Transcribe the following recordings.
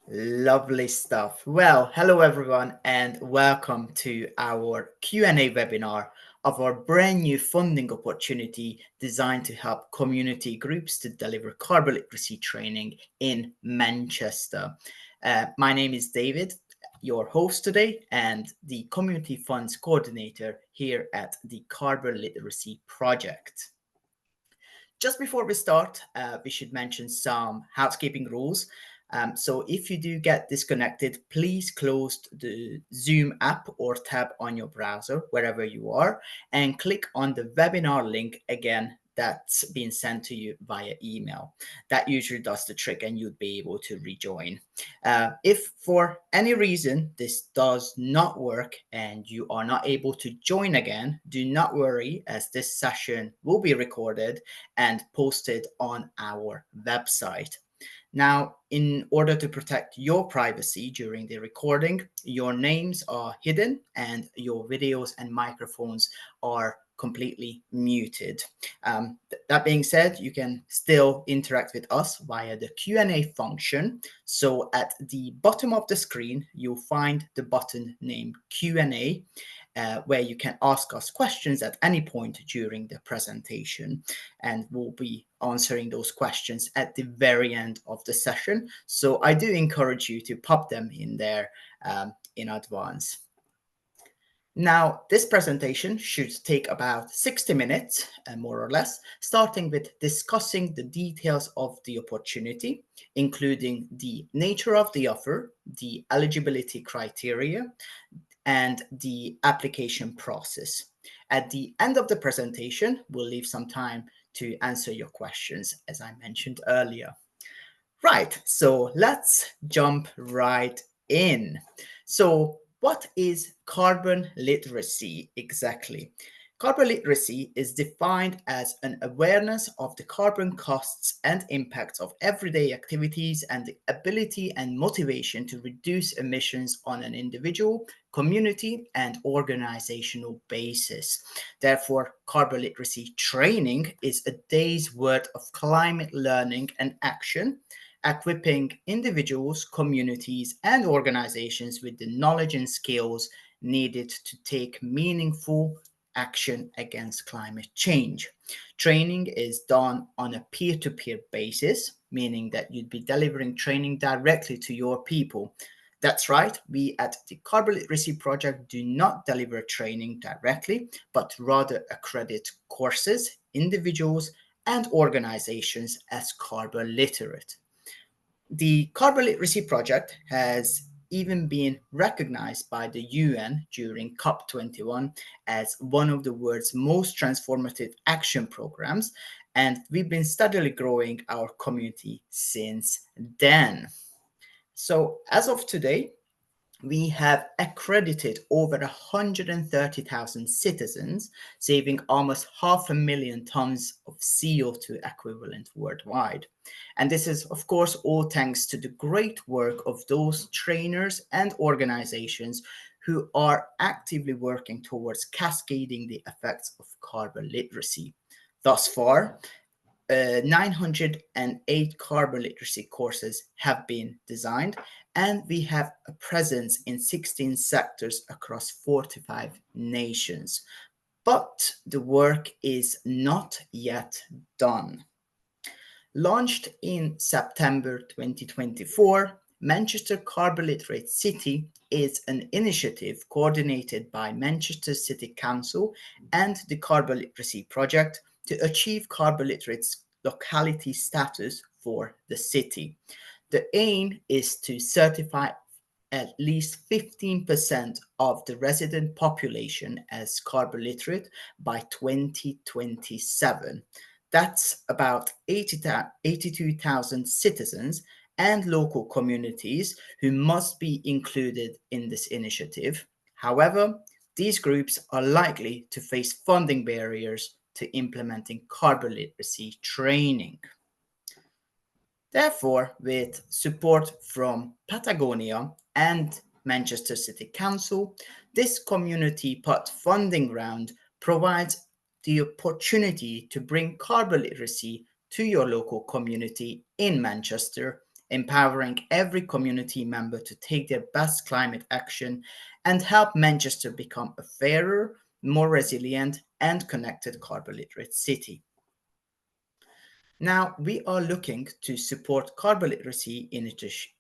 Lovely stuff. Well, hello everyone and welcome to our Q&A webinar of our brand new funding opportunity designed to help community groups to deliver carbon literacy training in Manchester. My name is David, your host today and the Community Funds Coordinator here at the Carbon Literacy Project. Just before we start, we should mention some housekeeping rules. So if you do get disconnected, please close the Zoom app or tab on your browser, wherever you are, and click on the webinar link again that's been sent to you via email. That usually does the trick and you'd be able to rejoin. If for any reason this does not work and you are not able to join again, do not worry, as this session will be recorded and posted on our website. Now, in order to protect your privacy during the recording, your names are hidden and your videos and microphones are completely muted. That being said, you can still interact with us via the Q&A function. So at the bottom of the screen, you'll find the button named Q&A, where you can ask us questions at any point during the presentation, and we'll be answering those questions at the very end of the session. So I do encourage you to pop them in there in advance. Now, this presentation should take about 60 minutes, more or less, starting with discussing the details of the opportunity, including the nature of the offer, the eligibility criteria, and the application process. At the end of the presentation, we'll leave some time to answer your questions, as I mentioned earlier. Right, so let's jump right in. So what is carbon literacy exactly? Carbon literacy is defined as an awareness of the carbon costs and impacts of everyday activities and the ability and motivation to reduce emissions on an individual, community, and organizational basis. Therefore, carbon literacy training is a day's worth of climate learning and action, equipping individuals, communities, and organizations with the knowledge and skills needed to take meaningful action against climate change. Training is done on a peer-to-peer basis, meaning that you'd be delivering training directly to your people. That's right, we at the Carbon Literacy Project do not deliver training directly, but rather accredit courses, individuals, and organizations as carbon literate. The Carbon Literacy Project has even been recognized by the UN during COP21 as one of the world's most transformative action programs, and we've been steadily growing our community since then. So as of today, we have accredited over 130,000 citizens, saving almost 500,000 tons of CO2 equivalent worldwide. And this is, of course, all thanks to the great work of those trainers and organizations who are actively working towards cascading the effects of carbon literacy. Thus far, 908 carbon literacy courses have been designed, and we have a presence in 16 sectors across 45 nations. But the work is not yet done. Launched in September 2024, Manchester Carbon Literate City is an initiative coordinated by Manchester City Council and the Carbon Literacy Project to achieve carbon literate locality status for the city. The aim is to certify at least 15% of the resident population as carbon literate by 2027. That's about 82,000 citizens and local communities who must be included in this initiative. However, these groups are likely to face funding barriers to implementing carbon literacy training. Therefore, with support from Patagonia and Manchester City Council, this community pot funding round provides the opportunity to bring carbon literacy to your local community in Manchester, empowering every community member to take their best climate action and help Manchester become a fairer, more resilient, and connected carbon literate city. Now, we are looking to support carbon literacy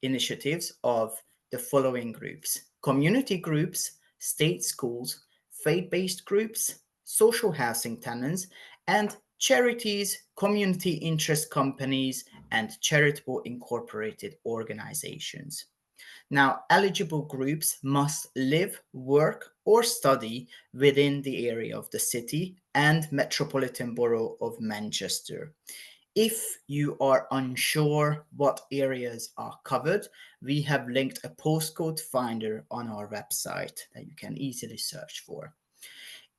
initiatives of the following groups: community groups, state schools, faith-based groups, social housing tenants, and charities, community interest companies, and charitable incorporated organizations. Now, eligible groups must live, work, or study within the area of the city and metropolitan borough of Manchester. If you are unsure what areas are covered, we have linked a postcode finder on our website that you can easily search for.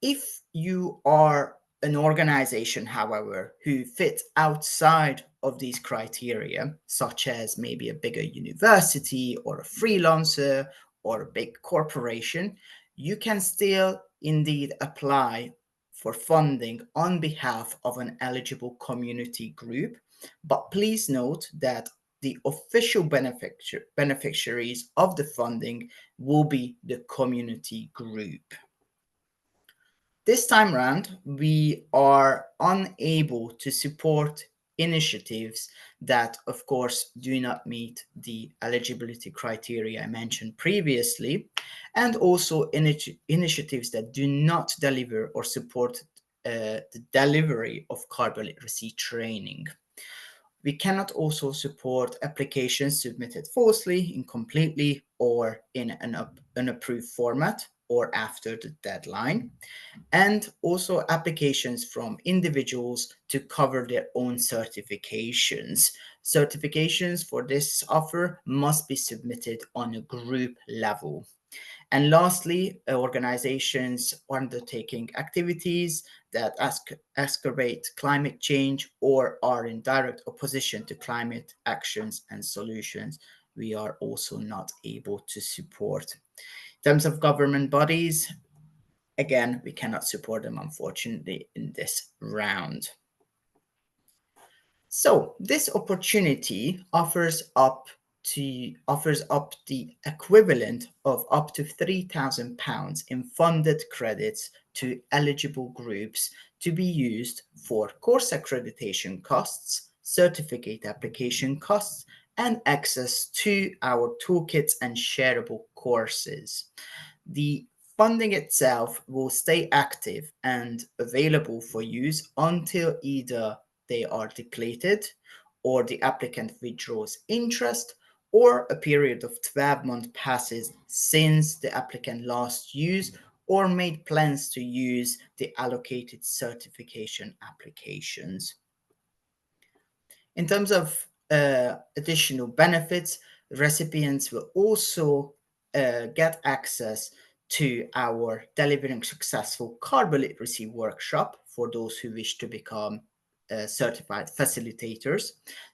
If you are an organization, however, who fit outside of these criteria, such as maybe a bigger university or a freelancer or a big corporation, you can still indeed apply for funding on behalf of an eligible community group. But please note that the official beneficiaries of the funding will be the community group. This time round, we are unable to support initiatives that, of course, do not meet the eligibility criteria I mentioned previously, and also initiatives that do not deliver or support the delivery of carbon literacy training. We cannot also support applications submitted falsely, incompletely, or in an unapproved format or after the deadline, and also applications from individuals to cover their own certifications. Certifications for this offer must be submitted on a group level. And lastly, organizations undertaking activities that exacerbate climate change or are in direct opposition to climate actions and solutions, we are also not able to support. In terms of government bodies, again, we cannot support them, unfortunately, in this round. So this opportunity offers up the equivalent of up to £3,000 in funded credits to eligible groups to be used for course accreditation costs, certificate application costs, and access to our toolkits and shareable courses. The funding itself will stay active and available for use until either they are depleted or the applicant withdraws interest or a period of 12 months passes since the applicant last used or made plans to use the allocated certification applications. In terms of additional benefits, recipients will also get access to our Delivering Successful Carbon Literacy workshop for those who wish to become certified facilitators.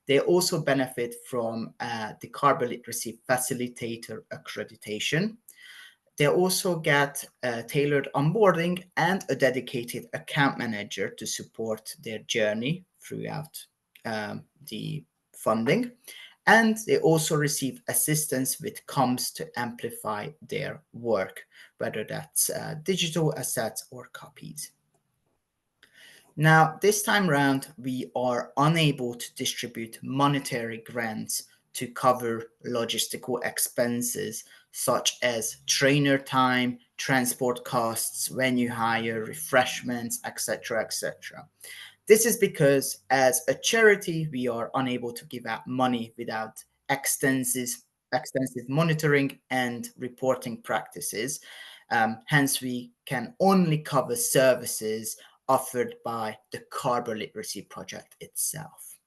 They also benefit from the Carbon Literacy Facilitator accreditation. They also get tailored onboarding and a dedicated account manager to support their journey throughout the funding. And they also receive assistance with comms to amplify their work, whether that's digital assets or copies. Now, this time round, we are unable to distribute monetary grants to cover logistical expenses such as trainer time, transport costs, venue hire, refreshments, etc., etc. This is because, as a charity, we are unable to give out money without extensive monitoring and reporting practices. Hence, we can only cover services offered by the Carbon Literacy Project itself.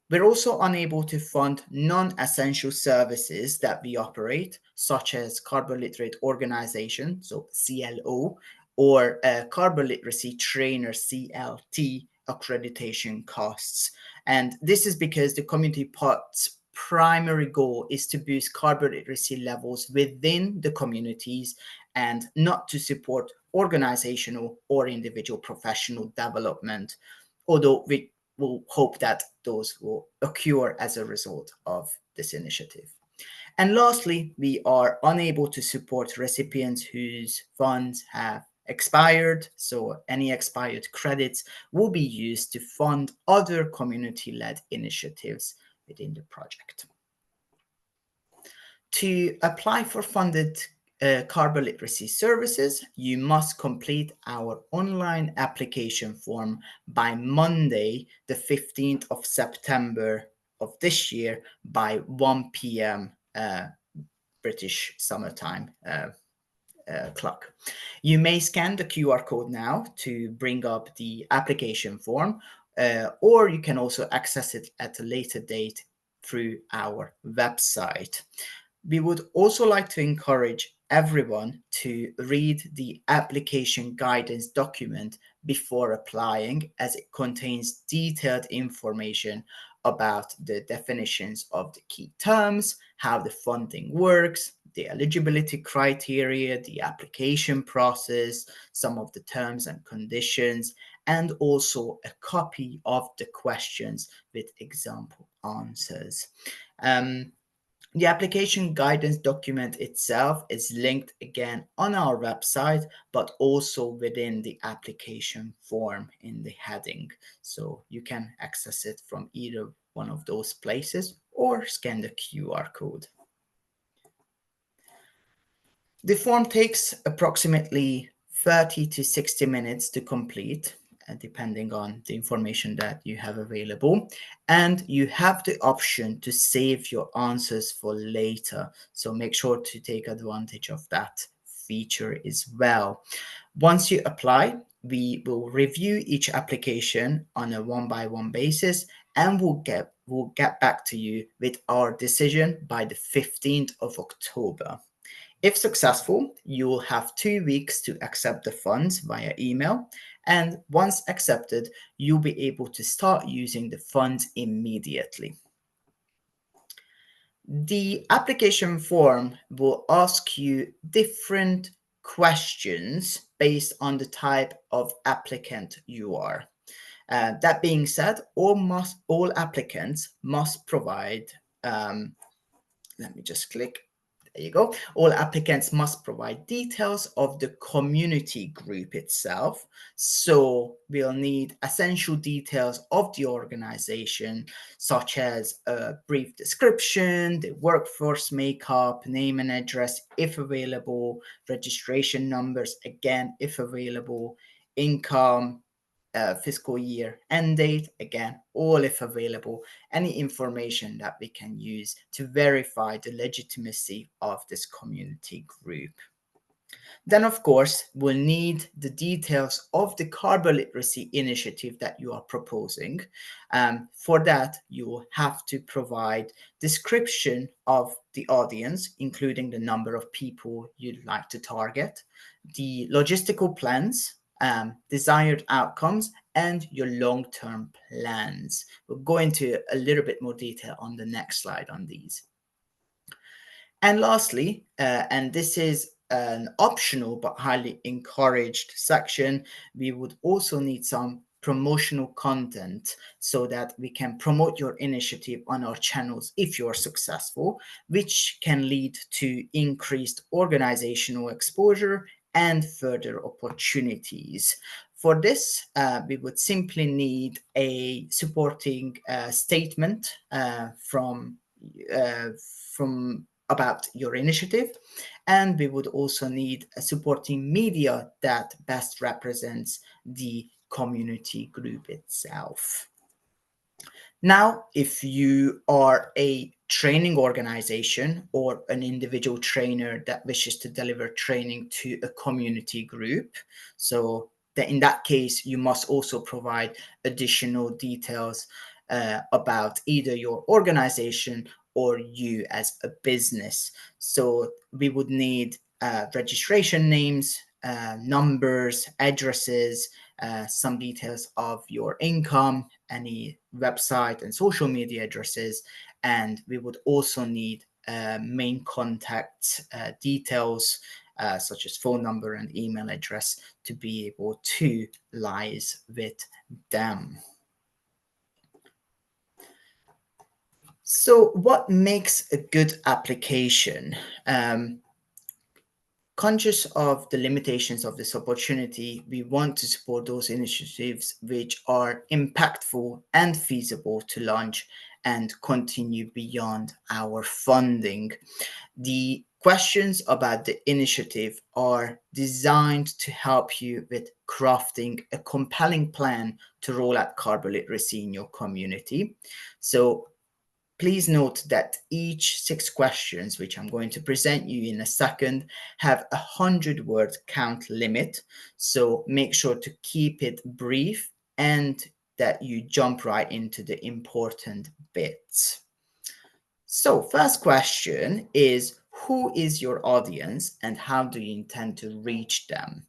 We're also unable to fund non-essential services that we operate, such as Carbon Literate Organization, so CLO, or Carbon Literacy Trainer, CLT, accreditation costs. And this is because the community pot's primary goal is to boost carbon literacy levels within the communities and not to support organizational or individual professional development. Although we we'll hope that those will occur as a result of this initiative. And lastly, we are unable to support recipients whose funds have expired. So any expired credits will be used to fund other community-led initiatives within the project. To apply for funded carbon literacy services, you must complete our online application form by Monday, the 15th of September of this year by 1 p.m. British summertime clock. You may scan the QR code now to bring up the application form, or you can also access it at a later date through our website. We would also like to encourage everyone to read the application guidance document before applying, as it contains detailed information about the definitions of the key terms, how the funding works, the eligibility criteria, the application process, some of the terms and conditions, and also a copy of the questions with example answers. The application guidance document itself is linked again on our website, but also within the application form in the heading. So you can access it from either one of those places or scan the QR code. The form takes approximately 30 to 60 minutes to complete, depending on the information that you have available. And you have the option to save your answers for later. So make sure to take advantage of that feature as well. Once you apply, we will review each application on a one-by-one basis, and we'll get back to you with our decision by the 15th of October. If successful, you will have 2 weeks to accept the funds via email, and once accepted, you'll be able to start using the funds immediately. The application form will ask you different questions based on the type of applicant you are. That being said, all applicants must provide, let me just click. There you go. All applicants must provide details of the community group itself. So we'll need essential details of the organization, such as a brief description, the workforce makeup, name and address, if available, registration numbers, again, if available, income, fiscal year end date, again, all if available, any information that we can use to verify the legitimacy of this community group. Then, of course, we'll need the details of the carbon literacy initiative that you are proposing. For that, you will have to provide description of the audience, including the number of people you'd like to target, the logistical plans, desired outcomes, and your long-term plans. We'll go into a little bit more detail on the next slide on these. And lastly, and this is an optional but highly encouraged section, we would also need some promotional content so that we can promote your initiative on our channels if you're successful, which can lead to increased organizational exposure and further opportunities. For this, we would simply need a supporting statement from about your initiative, and we would also need a supporting media that best represents the community group itself. Now, if you are a training organization or an individual trainer that wishes to deliver training to a community group, so that in that case, you must also provide additional details about either your organization or you as a business. So we would need registration names, numbers, addresses, some details of your income, any website and social media addresses, and we would also need main contact details such as phone number and email address to be able to liaise with them. So, what makes a good application? Um, Conscious of the limitations of this opportunity, we want to support those initiatives which are impactful and feasible to launch and continue beyond our funding. The questions about the initiative are designed to help you with crafting a compelling plan to roll out carbon literacy in your community. So, please note that each 6 questions, which I'm going to present you in a second, have 100 word count limit. So make sure to keep it brief and that you jump right into the important bits. So, first question is, who is your audience and how do you intend to reach them?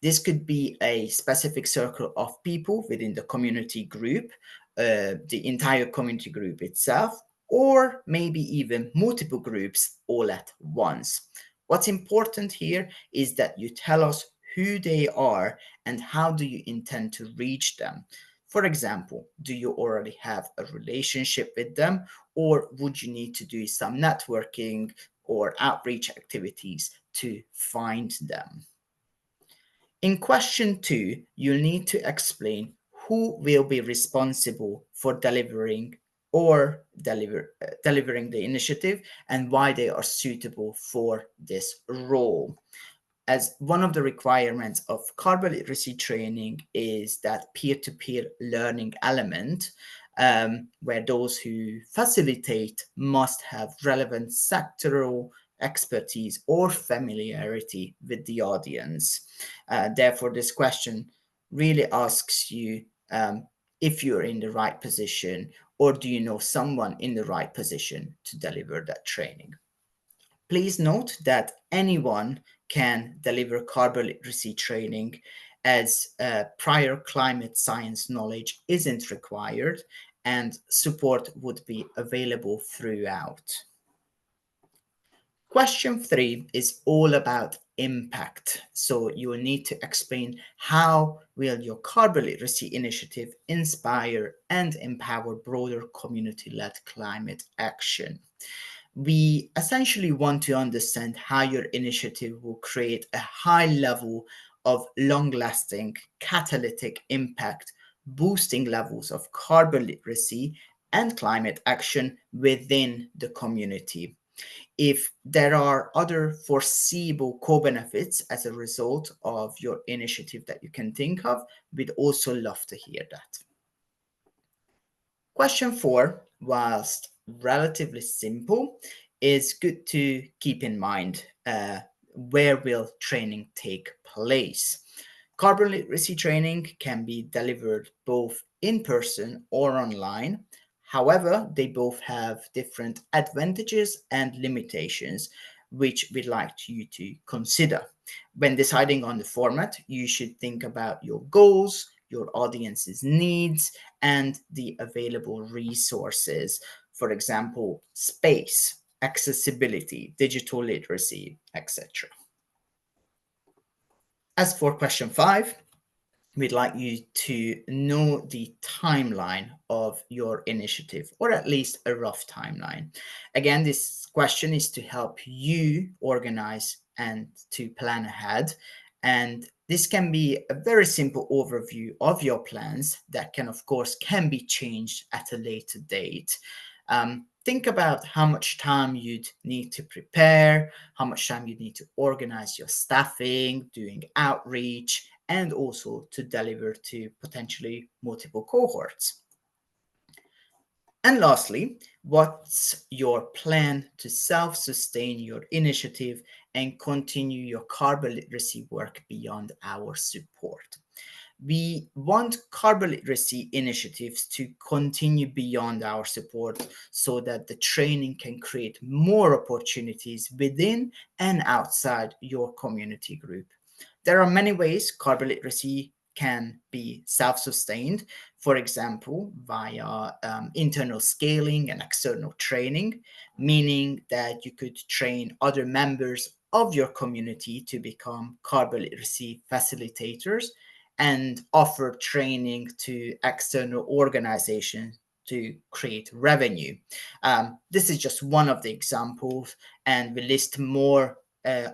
This could be a specific circle of people within the community group, the entire community group itself, or maybe even multiple groups all at once. What's important here is that you tell us who they are and how do you intend to reach them. For example, do you already have a relationship with them, or would you need to do some networking or outreach activities to find them? In question 2, you'll need to explain who will be responsible for delivering the initiative and why they are suitable for this role, as one of the requirements of carbon literacy training is that peer-to-peer learning element, where those who facilitate must have relevant sectoral expertise or familiarity with the audience. Therefore, this question really asks you if you're in the right position, or do you know someone in the right position to deliver that training. Please note that anyone can deliver carbon literacy training, as prior climate science knowledge isn't required and support would be available throughout. Question 3 is all about impact. So you will need to explain how will your carbon literacy initiative inspire and empower broader community-led climate action. We essentially want to understand how your initiative will create a high level of long lasting catalytic impact, boosting levels of carbon literacy and climate action within the community. If there are other foreseeable co benefits as a result of your initiative that you can think of, we'd also love to hear that. Question 4, whilst relatively simple, is good to keep in mind. Where will training take place? Carbon literacy training can be delivered both in person or online. However, they both have different advantages and limitations, which we'd like you to consider. When deciding on the format, you should think about your goals, your audience's needs, and the available resources. For example, space, accessibility, digital literacy, etc. As for question 5, we'd like you to know the timeline of your initiative, or at least a rough timeline. Again, this question is to help you organize and to plan ahead. And this can be a very simple overview of your plans that can, of course, can be changed at a later date. Think about how much time you'd need to prepare, how much time you need to organize your staffing, doing outreach, and also to deliver to potentially multiple cohorts. And lastly, what's your plan to self-sustain your initiative and continue your carbon literacy work beyond our support? We want carbon literacy initiatives to continue beyond our support so that the training can create more opportunities within and outside your community group. There are many ways carbon literacy can be self-sustained, for example, via internal scaling and external training, meaning that you could train other members of your community to become carbon literacy facilitators and offer training to external organizations to create revenue. This is just one of the examples, and we list more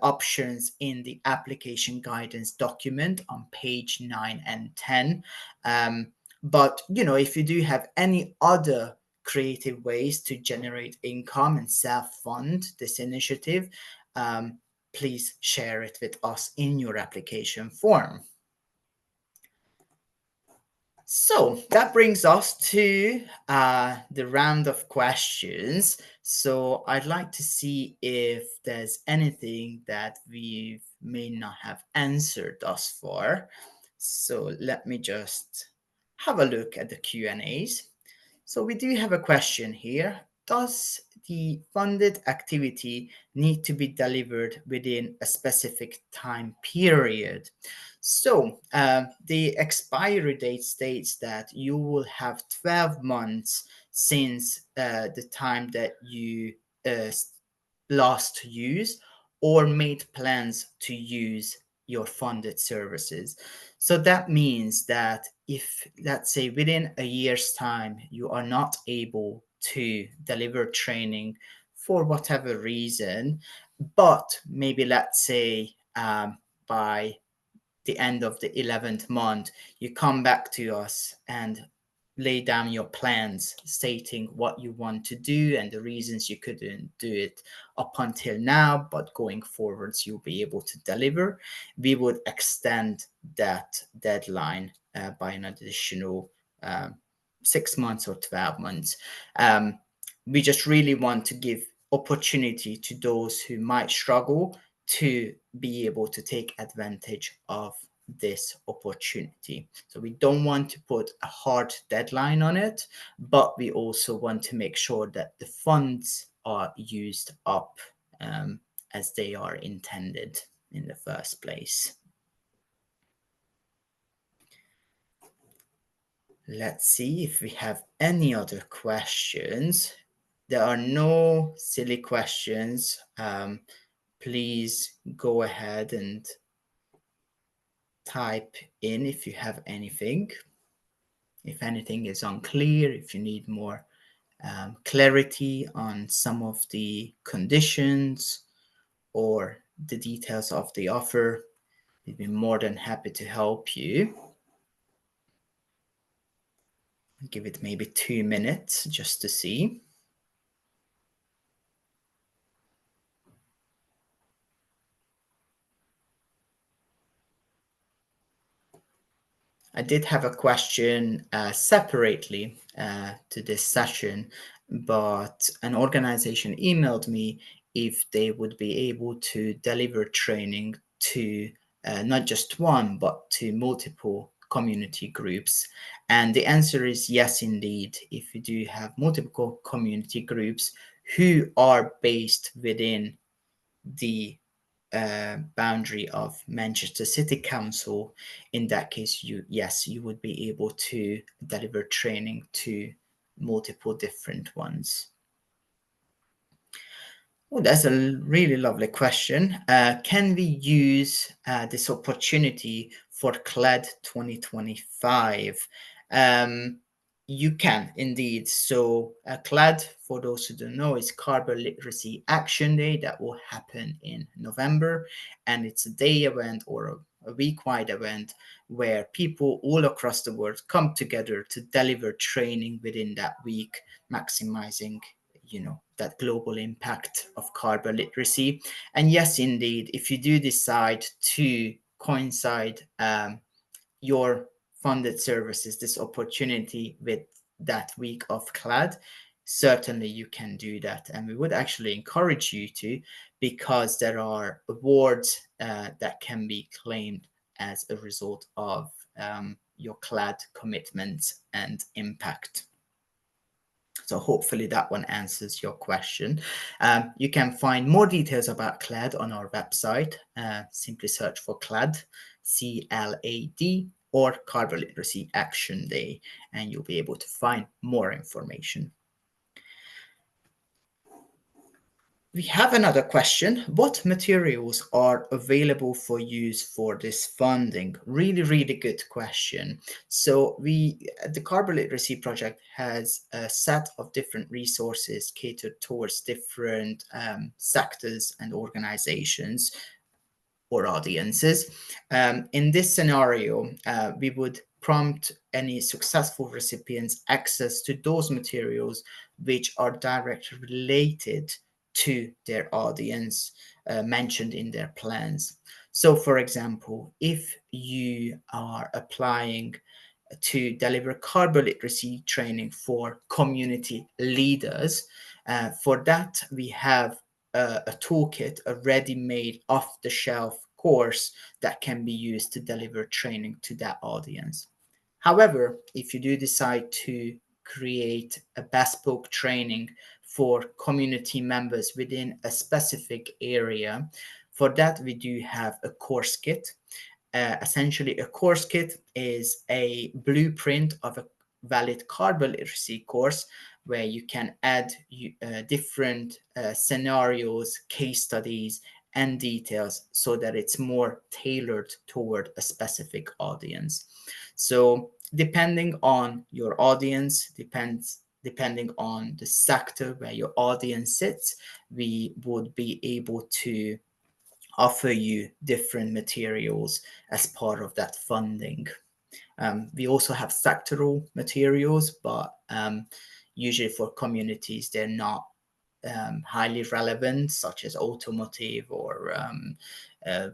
options in the application guidance document on page 9 and 10. But if you do have any other creative ways to generate income and self-fund this initiative, please share it with us in your application form. So that brings us to the round of questions. So I'd like to see if there's anything that we may not have answered thus far. So let me just have a look at the Q&As. So we do have a question here. Does the funded activity need to be delivered within a specific time period? So the expiry date states that you will have 12 months since the time that you last use or made plans to use your funded services. So that means that if, let's say, within a year's time, you are not able to deliver training for whatever reason, but maybe, let's say, by the end of the 11th month, you come back to us and lay down your plans stating what you want to do and the reasons you couldn't do it up until now, but going forwards you'll be able to deliver. We would extend that deadline by an additional 6 months or 12 months. We just really want to give opportunity to those who might struggle to be able to take advantage of this opportunity. So we don't want to put a hard deadline on it, but we also want to make sure that the funds are used up as they are intended in the first place. Let's see if we have any other questions. There are no silly questions. Please go ahead and type in if you have anything. If anything is unclear, if you need more clarity on some of the conditions or the details of the offer, we'd be more than happy to help you. Give it maybe 2 minutes just to see. I did have a question separately to this session, but an organization emailed me if they would be able to deliver training to not just one, but to multiple community groups. And the answer is yes, indeed. If you do have multiple community groups who are based within the boundary of Manchester City Council, in that case, you would be able to deliver training to multiple different ones. Oh, that's a really lovely question. Can we use this opportunity for CLAD 2025? You can indeed. So CLAD, for those who don't know, is Carbon Literacy Action Day that will happen in November. And it's a day event or a week-wide event where people all across the world come together to deliver training within that week, maximizing that global impact of carbon literacy. And yes, indeed, if you do decide to coincide your funded services, this opportunity with that week of CLAD, certainly you can do that. And we would actually encourage you to, because there are awards that can be claimed as a result of your CLAD commitments and impact. So hopefully that one answers your question. You can find more details about CLAD on our website. Simply search for CLAD, C-L-A-D, or Carbon Literacy Action Day, and you'll be able to find more information. We have another question. What materials are available for use for this funding? Really, really good question. So the Carbon Literacy Project has a set of different resources catered towards different sectors and organizations or audiences. In this scenario, we would prompt any successful recipients access to those materials which are directly related to their audience mentioned in their plans. So, for example, if you are applying to deliver carbon literacy training for community leaders. For that, we have a toolkit, a ready-made, off-the-shelf course that can be used to deliver training to that audience. However, if you do decide to create a bespoke training for community members within a specific area, for that we do have a course kit. Essentially, a course kit is a blueprint of a valid carbon literacy course where you can add different scenarios, case studies, and details so that it's more tailored toward a specific audience. So, depending on your audience, depending on the sector where your audience sits, we would be able to offer you different materials as part of that funding. We also have sectoral materials, but usually for communities, they're not highly relevant, such as automotive or uh,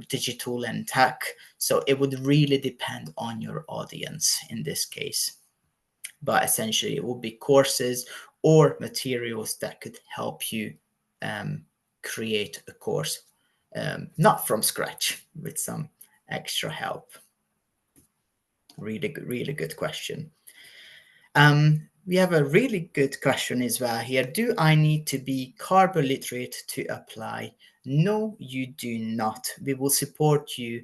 digital and tech. So it would really depend on your audience in this case. But essentially, it would be courses or materials that could help you um, create a course, not from scratch, with some extra help. Really good question. We have a really good question as well here. Do I need to be carbon literate to apply? No, you do not. We will support you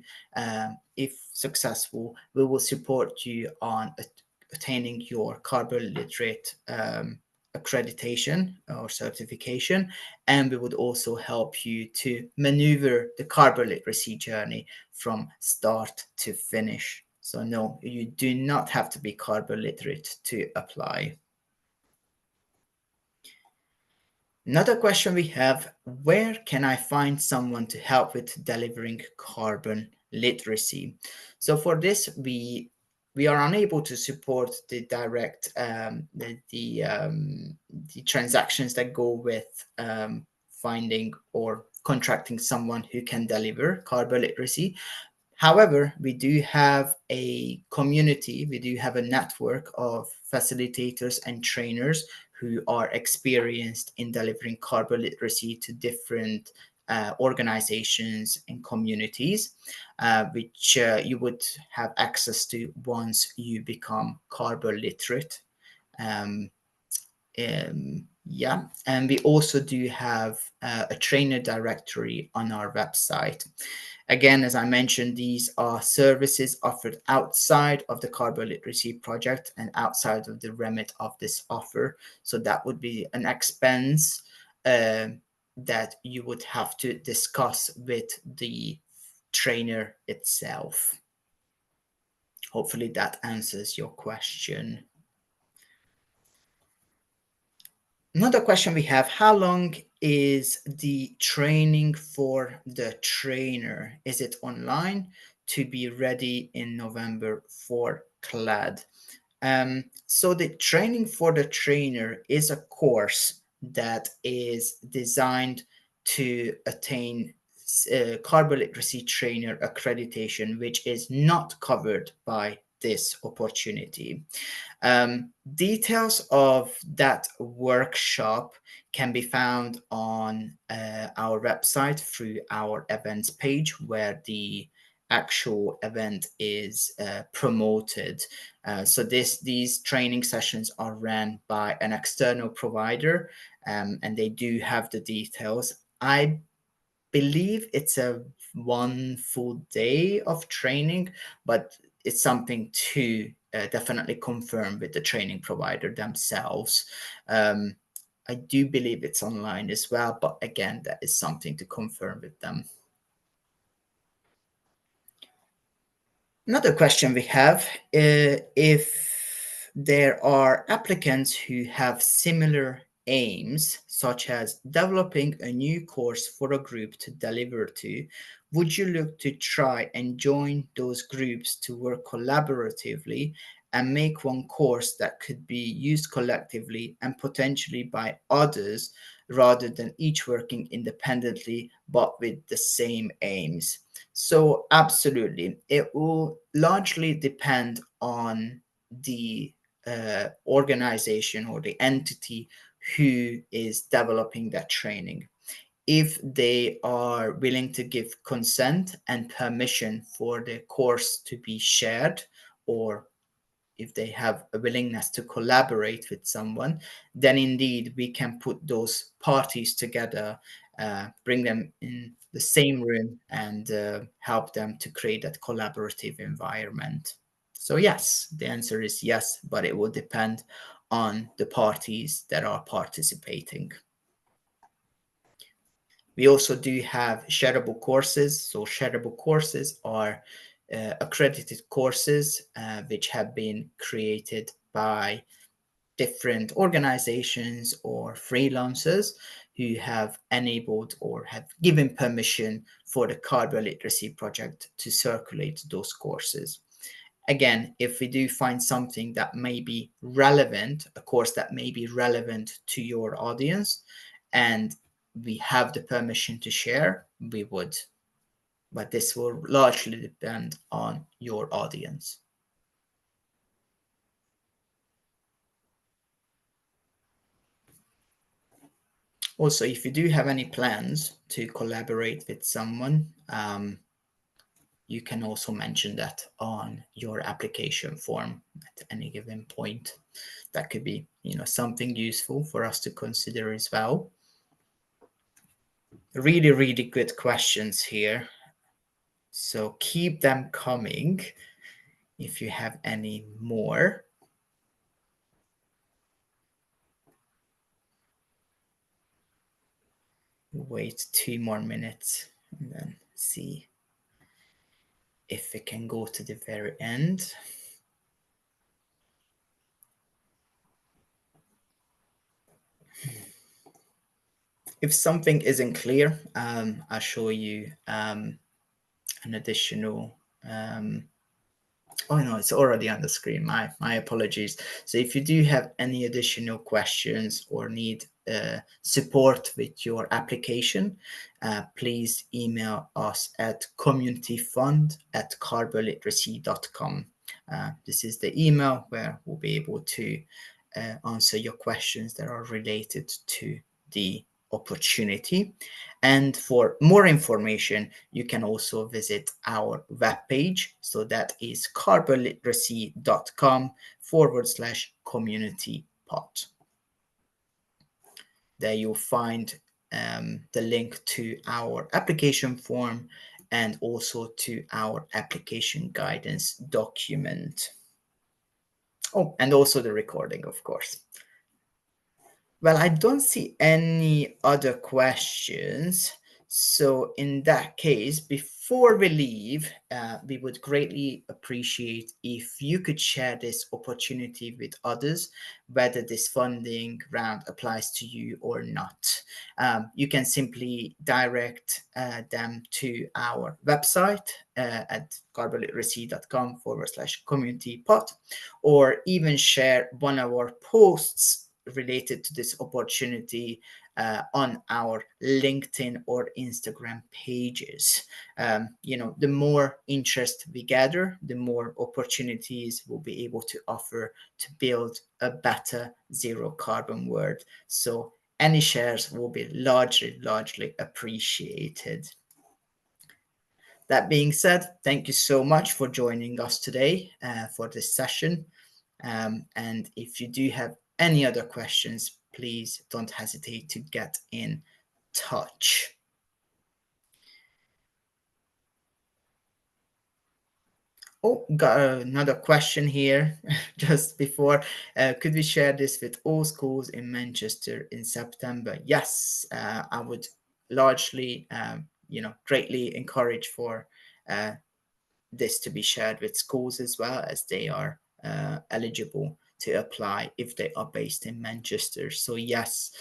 if successful. We will support you on attaining your carbon literate accreditation or certification, and we would also help you to maneuver the carbon literacy journey from start to finish. So no, you do not have to be carbon literate to apply. Another question we have, where can I find someone to help with delivering carbon literacy? So for this, we are unable to support the direct the transactions that go with finding or contracting someone who can deliver carbon literacy. However, we do have a community, we do have a network of facilitators and trainers who are experienced in delivering carbon literacy to different organizations and communities, which you would have access to once you become carbon literate. Um, yeah, and we also do have a trainer directory on our website. Again, as I mentioned, these are services offered outside of the Carbon Literacy Project and outside of the remit of this offer. So that would be an expense that you would have to discuss with the trainer itself. Hopefully that answers your question. Another question we have, how long is the training for the trainer? Is it online to be ready in November for CLAD? So the training for the trainer is a course that is designed to attain carbon literacy trainer accreditation, which is not covered by this opportunity. Details of that workshop can be found on our website through our events page, where the actual event is promoted. So these training sessions are ran by an external provider, and they do have the details. I believe it's a one full day of training, but it's something to definitely confirm with the training provider themselves. I do believe it's online as well, but again, that is something to confirm with them. Another question we have, if there are applicants who have similar aims, such as developing a new course for a group to deliver to, would you look to try and join those groups to work collaboratively and make one course that could be used collectively and potentially by others rather than each working independently but with the same aims? So, absolutely, it will largely depend on the organization or the entity who is developing that training. If they are willing to give consent and permission for the course to be shared, or if they have a willingness to collaborate with someone, then indeed we can put those parties together, bring them in the same room, and help them to create that collaborative environment. So, yes, the answer is yes, but it will depend on the parties that are participating. We also do have shareable courses. So shareable courses are accredited courses which have been created by different organizations or freelancers who have enabled or have given permission for the Carbon Literacy Project to circulate those courses. Again, if we do find something that may be relevant, a course that may be relevant to your audience, and we have the permission to share, we would. But this will largely depend on your audience. Also, if you do have any plans to collaborate with someone, you can also mention that on your application form at any given point. That could be, something useful for us to consider as well. Really, really good questions here. So keep them coming if you have any more. Wait 2 more minutes and then see if we can go to the very end. If something isn't clear, I'll show you an additional oh no, it's already on the screen. My apologies. So if you do have any additional questions or need support with your application, please email us at communityfund@carbonliteracy.com. This is the email where we'll be able to answer your questions that are related to the opportunity. And for more information, you can also visit our webpage. So that is carbonliteracy.com/community pod. There you'll find the link to our application form and also to our application guidance document. Oh, and also the recording, of course. Well, I don't see any other questions. So, in that case, before we leave, we would greatly appreciate if you could share this opportunity with others, whether this funding round applies to you or not. You can simply direct them to our website at carbonliteracy.com/community pod, or even share one of our posts related to this opportunity on our LinkedIn or Instagram pages. The more interest we gather, the more opportunities we'll be able to offer to build a better zero carbon world. So any shares will be largely appreciated. That being said, thank you so much for joining us today for this session. And if you do have any other questions, please don't hesitate to get in touch. Oh, got another question here just before. Could we share this with all schools in Manchester in September? Yes, I would largely, greatly encourage for uh, this to be shared with schools as well, as they are eligible to apply if they are based in Manchester. So yes,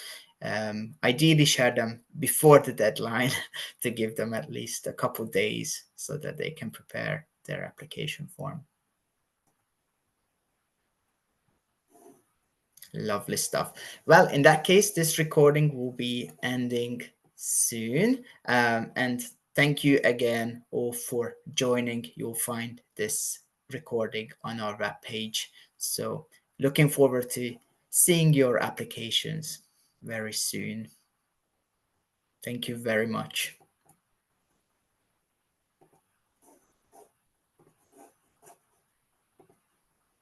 ideally share them before the deadline to give them at least a couple days so that they can prepare their application form. Lovely stuff. Well, in that case, this recording will be ending soon. And thank you again all for joining. You'll find this recording on our web page. So, looking forward to seeing your applications very soon. Thank you very much.